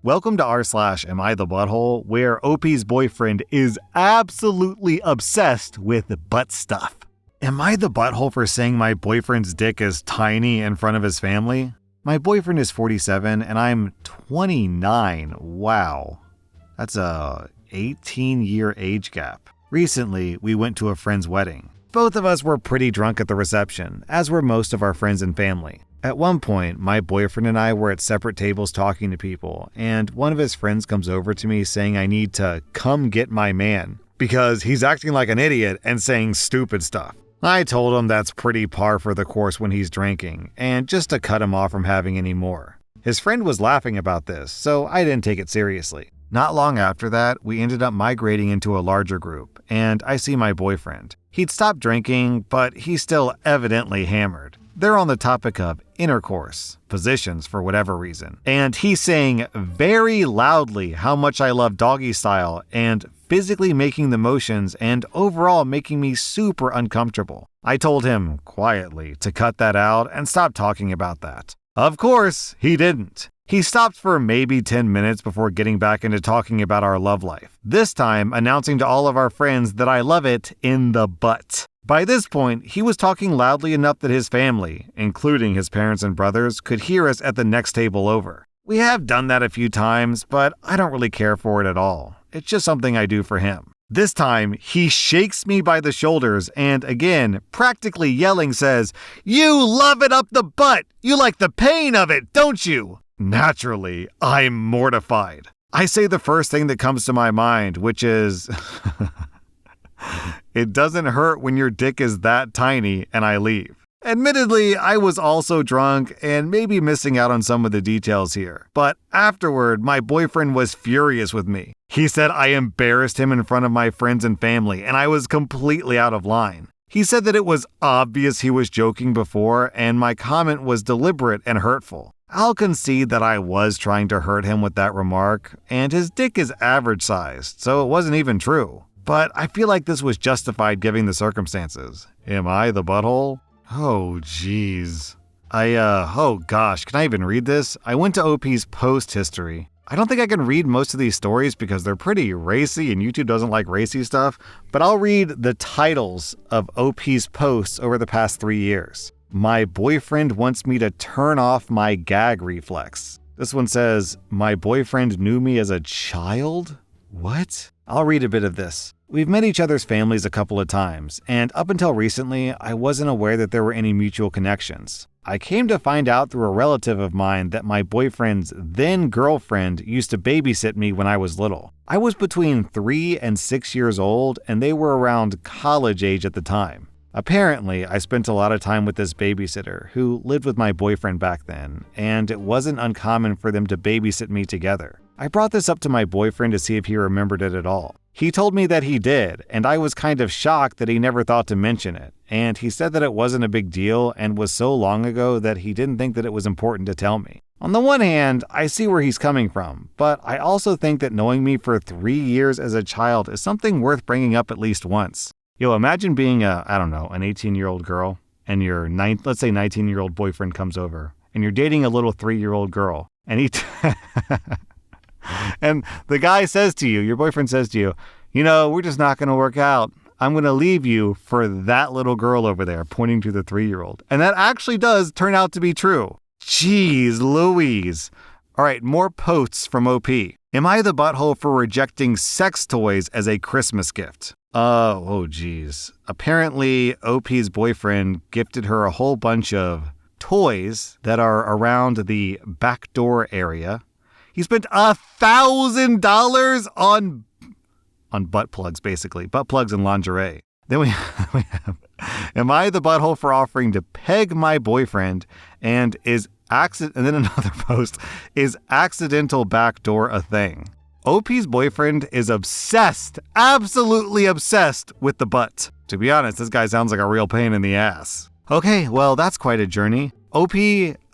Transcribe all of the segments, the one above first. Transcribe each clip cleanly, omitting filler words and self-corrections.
Welcome to rSlash Am I the Butthole, where OP's boyfriend is absolutely obsessed with butt stuff. Am I the butthole for saying my boyfriend's dick is tiny in front of his family? My boyfriend is 47 and I'm 29. Wow. That's a 18-year age gap. Recently, we went to a friend's wedding. Both of us were pretty drunk at the reception, as were most of our friends and family. At one point, my boyfriend and I were at separate tables talking to people, and one of his friends comes over to me saying I need to come get my man because he's acting like an idiot and saying stupid stuff. I told him that's pretty par for the course when he's drinking, and just to cut him off from having any more. His friend was laughing about this, so I didn't take it seriously. Not long after that, we ended up migrating into a larger group, and I see my boyfriend. He'd stopped drinking, but he's still evidently hammered. They're on the topic of intercourse, positions for whatever reason, and he's saying very loudly how much I love doggy style and physically making the motions and overall making me super uncomfortable. I told him quietly to cut that out and stop talking about that. Of course, he didn't. He stopped for maybe 10 minutes before getting back into talking about our love life, this time announcing to all of our friends that I love it in the butt. By this point, he was talking loudly enough that his family, including his parents and brothers, could hear us at the next table over. We have done that a few times, but I don't really care for it at all. It's just something I do for him. This time, he shakes me by the shoulders and, again, practically yelling says, "You love it up the butt! You like the pain of it, don't you?" Naturally, I'm mortified. I say the first thing that comes to my mind, which is, it doesn't hurt when your dick is that tiny, and I leave. Admittedly, I was also drunk and maybe missing out on some of the details here. But afterward, my boyfriend was furious with me. He said I embarrassed him in front of my friends and family, and I was completely out of line. He said that it was obvious he was joking before, and my comment was deliberate and hurtful. I'll concede that I was trying to hurt him with that remark, and his dick is average sized, so it wasn't even true. But I feel like this was justified given the circumstances. Am I the butthole? Oh, jeez. Oh gosh, can I even read this? I went to OP's post history. I don't think I can read most of these stories because they're pretty racy and YouTube doesn't like racy stuff, but I'll read the titles of OP's posts over the past 3 years. My boyfriend wants me to turn off my gag reflex. This one says, my boyfriend knew me as a child? What? I'll read a bit of this. We've met each other's families a couple of times, and up until recently, I wasn't aware that there were any mutual connections. I came to find out through a relative of mine that my boyfriend's then girlfriend used to babysit me when I was little. I was between 3 and 6 years old, and they were around college age at the time. Apparently, I spent a lot of time with this babysitter who lived with my boyfriend back then, and it wasn't uncommon for them to babysit me together. I brought this up to my boyfriend to see if he remembered it at all. He told me that he did, and I was kind of shocked that he never thought to mention it, and he said that it wasn't a big deal and was so long ago that he didn't think that it was important to tell me. On the one hand, I see where he's coming from, but I also think that knowing me for 3 years as a child is something worth bringing up at least once. Imagine being an 18-year-old girl, and your let's say 19-year-old boyfriend comes over, and you're dating a little 3-year-old girl, and and the guy says to you, your boyfriend says to you, we're just not going to work out. I'm going to leave you for that little girl over there, pointing to the 3-year-old. And that actually does turn out to be true. Jeez Louise. All right, more posts from OP. Am I the butthole for rejecting sex toys as a Christmas gift? Oh geez. Apparently, OP's boyfriend gifted her a whole bunch of toys that are around the back door area. He spent $1,000 on butt plugs, basically. Butt plugs and lingerie. Then we have, am I the butthole for offering to peg my boyfriend and then another post, is accidental backdoor a thing? OP's boyfriend is obsessed, absolutely obsessed with the butt. To be honest, this guy sounds like a real pain in the ass. Okay, well, that's quite a journey. OP,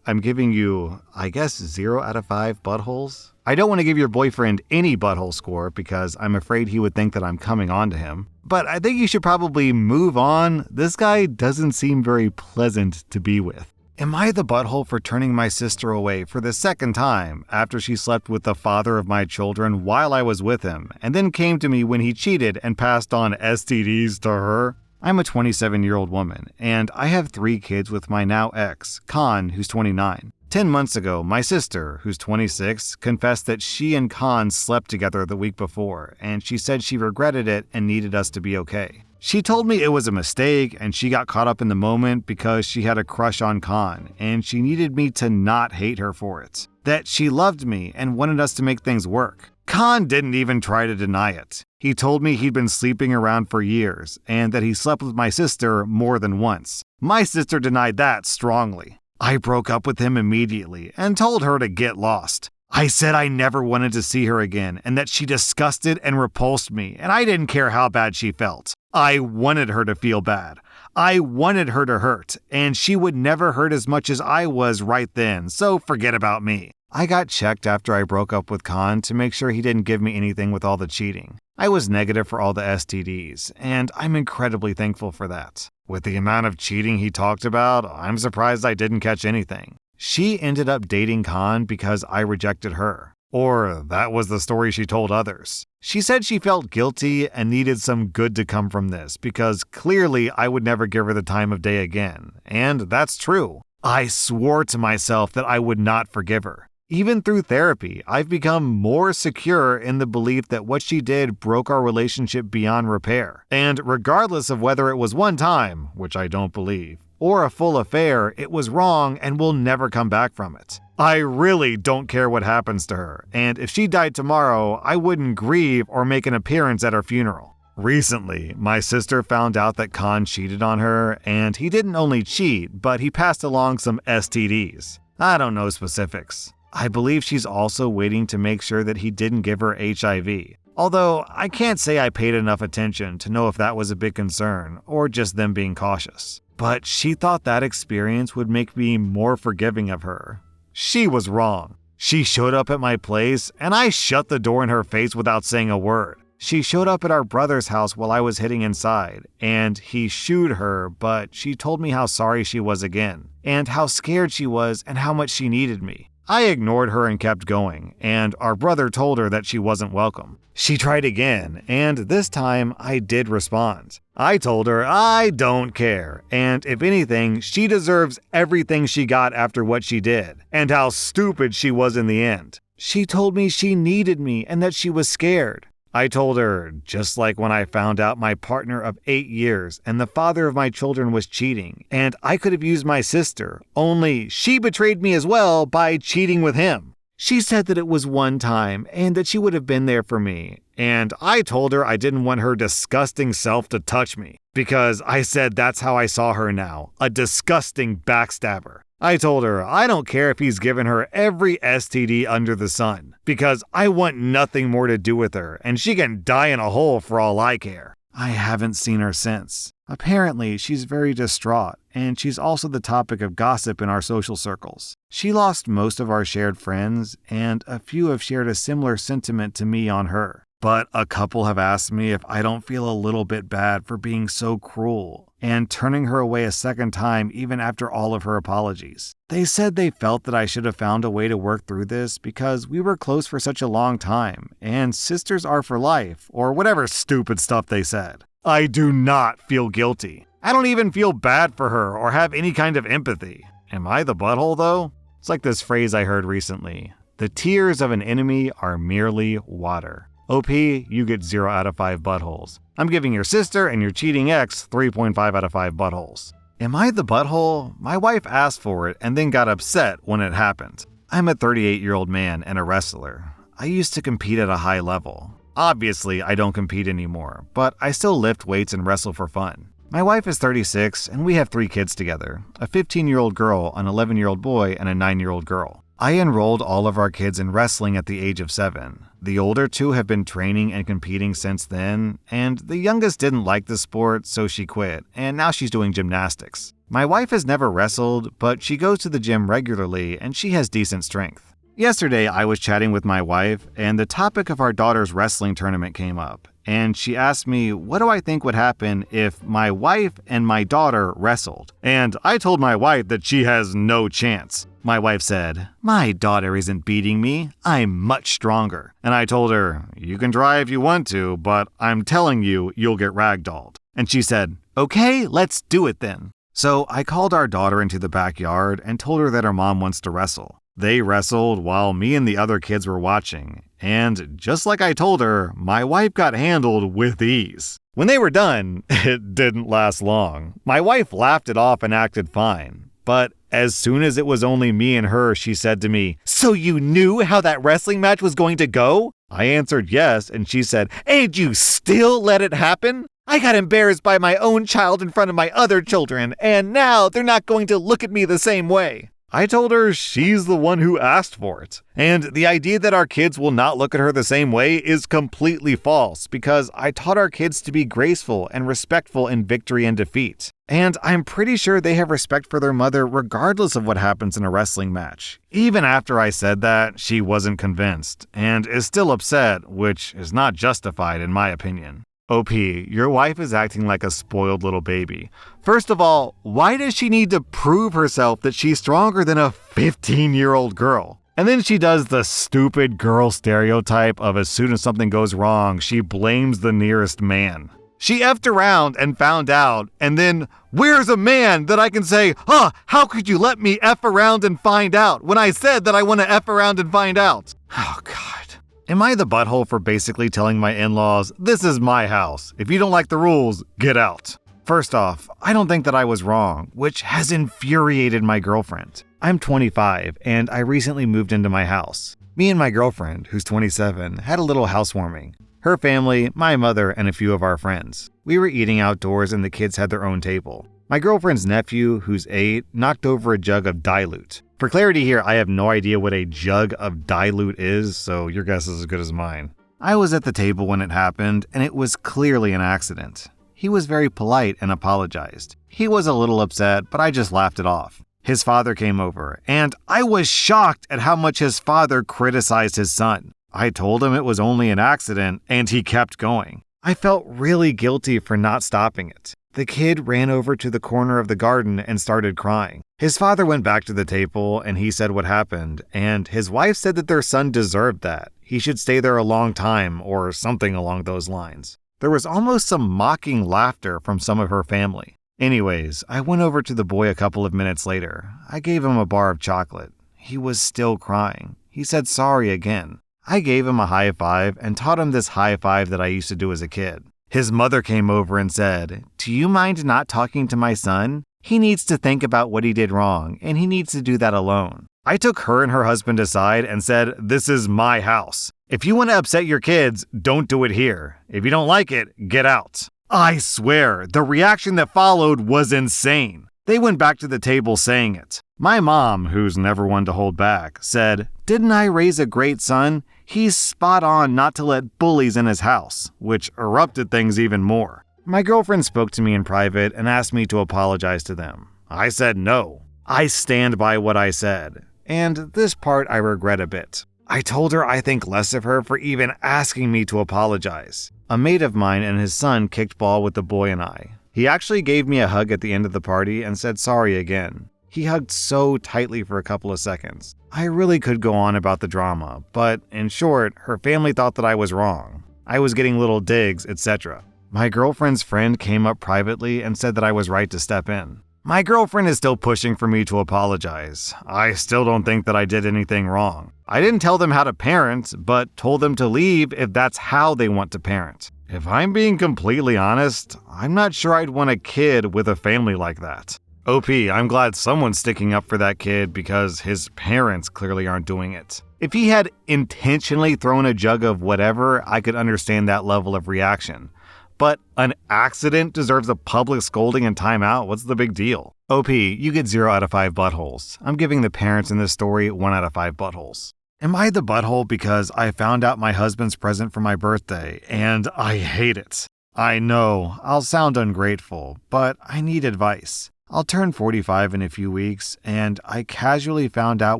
I'm giving you, 0 out of 5 buttholes. I don't want to give your boyfriend any butthole score because I'm afraid he would think that I'm coming on to him. But I think you should probably move on. This guy doesn't seem very pleasant to be with. Am I the butthole for turning my sister away for the second time after she slept with the father of my children while I was with him, and then came to me when he cheated and passed on STDs to her? I'm a 27-year-old woman, and I have 3 kids with my now ex, Khan, who's 29. 10 months ago, my sister, who's 26, confessed that she and Khan slept together the week before, and she said she regretted it and needed us to be okay. She told me it was a mistake and she got caught up in the moment because she had a crush on Khan and she needed me to not hate her for it. That she loved me and wanted us to make things work. Khan didn't even try to deny it. He told me he'd been sleeping around for years and that he slept with my sister more than once. My sister denied that strongly. I broke up with him immediately and told her to get lost. I said I never wanted to see her again and that she disgusted and repulsed me, and I didn't care how bad she felt. I wanted her to feel bad. I wanted her to hurt, and she would never hurt as much as I was right then, so forget about me. I got checked after I broke up with Khan to make sure he didn't give me anything with all the cheating. I was negative for all the STDs, and I'm incredibly thankful for that. With the amount of cheating he talked about, I'm surprised I didn't catch anything. She ended up dating Khan because I rejected her. Or that was the story she told others. She said she felt guilty and needed some good to come from this because clearly I would never give her the time of day again. And that's true. I swore to myself that I would not forgive her. Even through therapy, I've become more secure in the belief that what she did broke our relationship beyond repair. And regardless of whether it was one time, which I don't believe, or a full affair, it was wrong and we'll never come back from it. I really don't care what happens to her, and if she died tomorrow, I wouldn't grieve or make an appearance at her funeral. Recently, my sister found out that Khan cheated on her, and he didn't only cheat, but he passed along some STDs. I don't know specifics. I believe she's also waiting to make sure that he didn't give her HIV. Although, I can't say I paid enough attention to know if that was a big concern, or just them being cautious. But she thought that experience would make me more forgiving of her. She was wrong. She showed up at my place, and I shut the door in her face without saying a word. She showed up at our brother's house while I was hitting inside, and he shooed her, but she told me how sorry she was again, and how scared she was and how much she needed me. I ignored her and kept going, and our brother told her that she wasn't welcome. She tried again, and this time I did respond. I told her I don't care, and if anything, she deserves everything she got after what she did, and how stupid she was in the end. She told me she needed me and that she was scared. I told her, just like when I found out my partner of 8 years and the father of my children was cheating, and I could have used my sister, only she betrayed me as well by cheating with him. She said that it was one time and that she would have been there for me, and I told her I didn't want her disgusting self to touch me, because I said that's how I saw her now, a disgusting backstabber. I told her I don't care if he's given her every STD under the sun, because I want nothing more to do with her, and she can die in a hole for all I care. I haven't seen her since. Apparently, she's very distraught, and she's also the topic of gossip in our social circles. She lost most of our shared friends, and a few have shared a similar sentiment to me on her. But a couple have asked me if I don't feel a little bit bad for being so cruel and turning her away a second time even after all of her apologies. They said they felt that I should have found a way to work through this because we were close for such a long time, and sisters are for life, or whatever stupid stuff they said. I do not feel guilty. I don't even feel bad for her or have any kind of empathy. Am I the butthole though? It's like this phrase I heard recently. The tears of an enemy are merely water. OP, you get 0 out of 5 buttholes. I'm giving your sister and your cheating ex 3.5 out of 5 buttholes. Am I the butthole? My wife asked for it and then got upset when it happened. I'm a 38-year-old man and a wrestler. I used to compete at a high level. Obviously, I don't compete anymore, but I still lift weights and wrestle for fun. My wife is 36 and we have 3 kids together, a 15-year-old girl, an 11-year-old boy, and a 9-year-old girl. I enrolled all of our kids in wrestling at the age of 7. The older 2 have been training and competing since then, and the youngest didn't like the sport, so she quit, and now she's doing gymnastics. My wife has never wrestled, but she goes to the gym regularly and she has decent strength. Yesterday, I was chatting with my wife, and the topic of our daughter's wrestling tournament came up, and she asked me, what do I think would happen if my wife and my daughter wrestled? And I told my wife that she has no chance. My wife said, my daughter isn't beating me. I'm much stronger. And I told her, you can try if you want to, but I'm telling you, you'll get ragdolled. And she said, okay, let's do it then. So I called our daughter into the backyard and told her that her mom wants to wrestle. They wrestled while me and the other kids were watching. And just like I told her, my wife got handled with ease. When they were done, it didn't last long. My wife laughed it off and acted fine. But as soon as it was only me and her, she said to me, so you knew how that wrestling match was going to go? I answered yes, and she said, and you still let it happen? I got embarrassed by my own child in front of my other children, and now they're not going to look at me the same way. I told her she's the one who asked for it. And the idea that our kids will not look at her the same way is completely false because I taught our kids to be graceful and respectful in victory and defeat. And I'm pretty sure they have respect for their mother regardless of what happens in a wrestling match. Even after I said that, she wasn't convinced and is still upset, which is not justified in my opinion. OP, your wife is acting like a spoiled little baby. First of all, why does she need to prove herself that she's stronger than a 15-year-old girl? And then she does the stupid girl stereotype of as soon as something goes wrong, she blames the nearest man. She effed around and found out, and then, where's a man that I can say, how could you let me F around and find out when I said that I want to F around and find out? Oh, God. Am I the butthole for basically telling my in-laws, this is my house. If you don't like the rules, get out? First off, I don't think that I was wrong, which has infuriated my girlfriend. I'm 25, and I recently moved into my house. Me and my girlfriend, who's 27, had a little housewarming. Her family, my mother, and a few of our friends. We were eating outdoors and the kids had their own table. My girlfriend's nephew, who's 8, knocked over a jug of dilute. For clarity here, I have no idea what a jug of dilute is, so your guess is as good as mine. I was at the table when it happened, and it was clearly an accident. He was very polite and apologized. He was a little upset, but I just laughed it off. His father came over, and I was shocked at how much his father criticized his son. I told him it was only an accident, and he kept going. I felt really guilty for not stopping it. The kid ran over to the corner of the garden and started crying. His father went back to the table and he said what happened, and his wife said that their son deserved that. He should stay there a long time or something along those lines. There was almost some mocking laughter from some of her family. Anyways, I went over to the boy a couple of minutes later. I gave him a bar of chocolate. He was still crying. He said sorry again. I gave him a high five and taught him this high five that I used to do as a kid. His mother came over and said, do you mind not talking to my son? He needs to think about what he did wrong, and he needs to do that alone. I took her and her husband aside and said, this is my house. If you want to upset your kids, don't do it here. If you don't like it, get out. I swear, the reaction that followed was insane. They went back to the table saying it. My mom, who's never one to hold back, said, didn't I raise a great son? He's spot on not to let bullies in his house, which erupted things even more. My girlfriend spoke to me in private and asked me to apologize to them. I said no. I stand by what I said. And this part I regret a bit. I told her I think less of her for even asking me to apologize. A mate of mine and his son kicked ball with the boy and I. He actually gave me a hug at the end of the party and said sorry again. He hugged so tightly for a couple of seconds. I really could go on about the drama, but in short, her family thought that I was wrong. I was getting little digs, etc. My girlfriend's friend came up privately and said that I was right to step in. My girlfriend is still pushing for me to apologize. I still don't think that I did anything wrong. I didn't tell them how to parent, but told them to leave if that's how they want to parent. If I'm being completely honest, I'm not sure I'd want a kid with a family like that. OP, I'm glad someone's sticking up for that kid because his parents clearly aren't doing it. If he had intentionally thrown a jug of whatever, I could understand that level of reaction. But an accident deserves a public scolding and timeout? What's the big deal? OP, you get 0 out of 5 buttholes. I'm giving the parents in this story 1 out of 5 buttholes. Am I the butthole because I found out my husband's present for my birthday and I hate it? I know, I'll sound ungrateful, but I need advice. I'll turn 45 in a few weeks, and I casually found out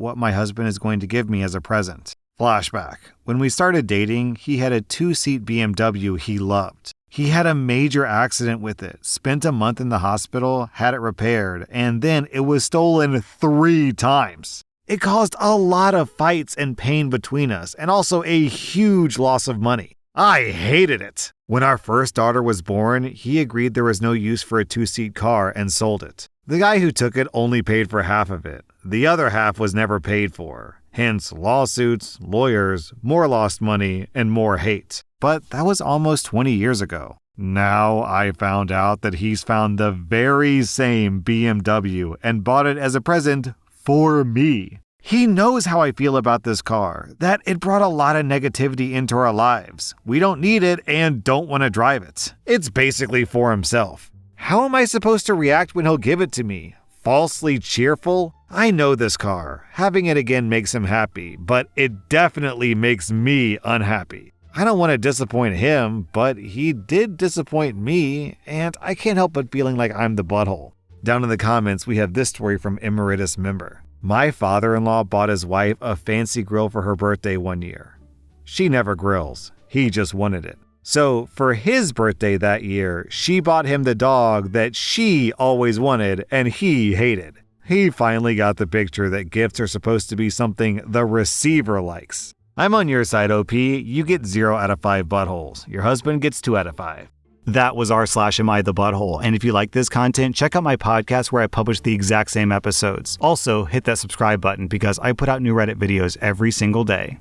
what my husband is going to give me as a present. Flashback. When we started dating, he had a 2-seat BMW he loved. He had a major accident with it, spent a month in the hospital, had it repaired, and then it was stolen 3 times. It caused a lot of fights and pain between us, and also a huge loss of money. I hated it. When our first daughter was born, he agreed there was no use for a 2-seat car and sold it. The guy who took it only paid for half of it. The other half was never paid for. Hence lawsuits, lawyers, more lost money, and more hate. But that was almost 20 years ago. Now I found out that he's found the very same BMW and bought it as a present for me. He knows how I feel about this car, that it brought a lot of negativity into our lives. We don't need it and don't want to drive it. It's basically for himself. How am I supposed to react when he'll give it to me? Falsely cheerful? I know this car. Having it again makes him happy, but it definitely makes me unhappy. I don't want to disappoint him, but he did disappoint me, and I can't help but feeling like I'm the butthole. Down in the comments, we have this story from Emeritus member. My father-in-law bought his wife a fancy grill for her birthday one year. She never grills. He just wanted it. So for his birthday that year, she bought him the dog that she always wanted and he hated. He finally got the picture that gifts are supposed to be something the receiver likes. I'm on your side, OP. You get 0 out of 5 buttholes. Your husband gets 2 out of 5. That was rSlash Am I the Butthole? And if you like this content, check out my podcast where I publish the exact same episodes. Also, hit that subscribe button because I put out new Reddit videos every single day.